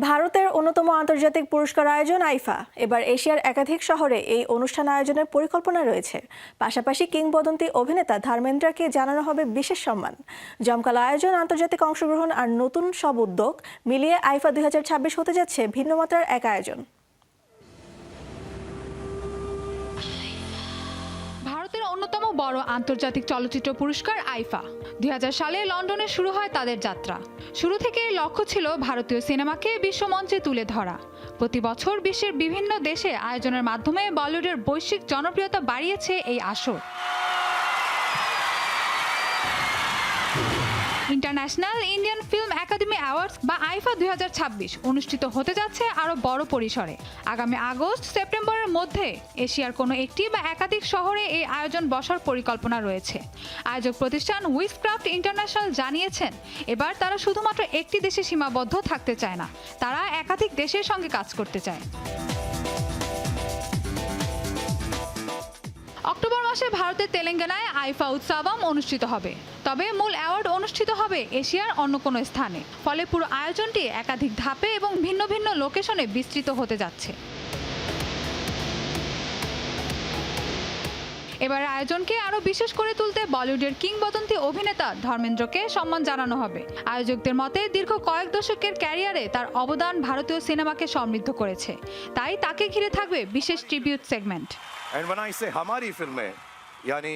ভারতের অন্যতম আন্তর্জাতিক পুরস্কার আয়োজন আইফা এবার এশিয়ার একাধিক শহরে এই অনুষ্ঠান আয়োজনের পরিকল্পনা রয়েছে। পাশাপাশি কিংবদন্তি অভিনেতা ধর্মেন্দ্রকে জানানো হবে বিশেষ সম্মান। জমকালো আয়োজন, আন্তর্জাতিক অংশগ্রহণ আর নতুন সব উদ্যোগ মিলিয়ে আইফা 2026 হতে যাচ্ছে ভিন্নমাত্রার এক আয়োজন। ভারতের অন্যতম বড় আন্তর্জাতিক চলচ্চিত্র পুরস্কার আইফা 2000 সালে লন্ডনে শুরু হয় তাদের যাত্রা। শুরু থেকে লক্ষ্য ছিল ভারতীয় সিনেমাকে বিশ্বমঞ্চে তুলে ধরা। প্রতি বছর বিশ্বের বিভিন্ন দেশে আয়োজনের মাধ্যমে বলিউডের বৈশ্বিক জনপ্রিয়তা বাড়িয়েছে এই আসর। International Indian film academy awards বা আইফা 2026 অনুষ্ঠিত হতে যাচ্ছে আরও বড় পরিসরে। আগামী আগস্ট সেপ্টেম্বরের মধ্যে এশিয়ার কোনো একটি বা একাধিক শহরে এই আয়োজন বসার পরিকল্পনা রয়েছে। আয়োজক প্রতিষ্ঠান উইজক্রাফট ইন্টারন্যাশনাল জানিয়েছেন, এবার তারা শুধুমাত্র একটি দেশে সীমাবদ্ধ থাকতে চায় না, তারা একাধিক দেশের সঙ্গে কাজ করতে চায়। অক্টোবর মাসে ভারতের তেলেঙ্গানায় আইফা উৎসবম অনুষ্ঠিত হবে, তবে মূল অ্যাওয়ার্ড অনুষ্ঠিত হবে এশিয়ার অন্য কোনো স্থানে। ফলে পুরো আয়োজনটি একাধিক ধাপে এবং ভিন্ন ভিন্ন লোকেশনে বিস্তৃত হতে যাচ্ছে। এবার আয়োজনকে আরও বিশেষ করে তুলতে বলিউডের কিংবদন্তি অভিনেতা ধর্মেন্দ্রকে সম্মান জানানো হবে। আয়োজকদের মতে দীর্ঘ কয়েক দশকের ক্যারিয়ারে তার অবদান ভারতীয় সিনেমাকে সমৃদ্ধ করেছে, তাই তাকে ঘিরে থাকবে বিশেষ tribute segment. And when I say हमारी फिल्में यानी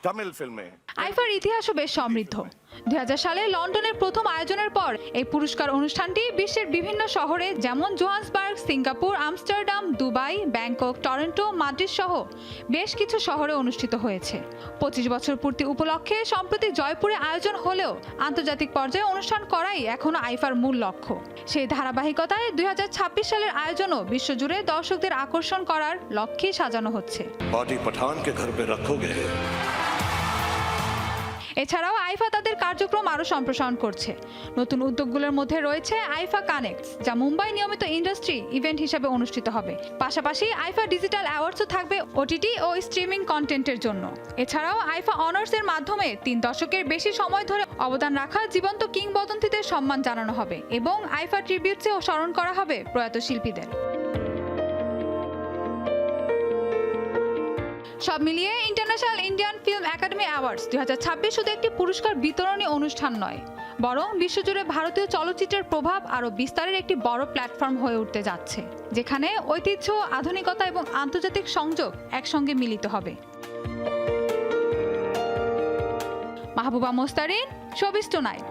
तमिल फिल्में। আইফার ইতিহাসও বেশ সমৃদ্ধ। 2000 সালে লন্ডনের প্রথম আয়োজনের পর এই পুরস্কার অনুষ্ঠানটি বিশ্বের বিভিন্ন শহরে যেমন Johannesburg, Singapore, Amsterdam, Dubai, Bangkok, Toronto, Madrid সহ বেশ কিছু শহরে অনুষ্ঠিত হয়েছে। 25 বছর পূর্তি উপলক্ষে সম্প্রতি জয়পুরে আয়োজন হলেও আন্তর্জাতিক পর্যায়ে অনুষ্ঠান করাই এখনো আইফার মূল লক্ষ্য। সেই ধারাবাহিকতায় 2026 সালের আয়োজনও বিশ্বজুড়ে দর্শকদের আকর্ষণ করার লক্ষ্যে সাজানো হচ্ছে। बॉडी पठान के घर पे रखोगे। এছাড়াও আইফা তাদের কার্যক্রম আরও সম্প্রসারণ করছে। নতুন উদ্যোগগুলোর মধ্যে রয়েছে আইফা কানেক্টস, যা মুম্বাই নিয়মিত ইন্ডাস্ট্রি ইভেন্ট হিসেবে অনুষ্ঠিত হবে। পাশাপাশি আইফা ডিজিটাল অ্যাওয়ার্ডসও থাকবে ওটিটি ও স্ট্রিমিং কন্টেন্টের জন্য। এছাড়াও আইফা অনার্সের মাধ্যমে 3 দশকের বেশি সময় ধরে অবদান রাখা জীবন্ত কিংবদন্তিদের সম্মান জানানো হবে এবং আইফা ট্রিবিউটসেও স্মরণ করা হবে প্রয়াত শিল্পীদের। সব মিলিয়ে international Indian film academy awards 2026 শুধু একটি পুরস্কার বিতরণী অনুষ্ঠান নয়, বরং বিশ্বজুড়ে ভারতীয় চলচ্চিত্রের প্রভাব আরও বিস্তারের একটি বড় প্ল্যাটফর্ম হয়ে উঠতে যাচ্ছে, যেখানে ঐতিহ্য, আধুনিকতা এবং আন্তর্জাতিক সংযোগ একসঙ্গে মিলিত হবে। Mahbuba Mostarin, showbiz tonight.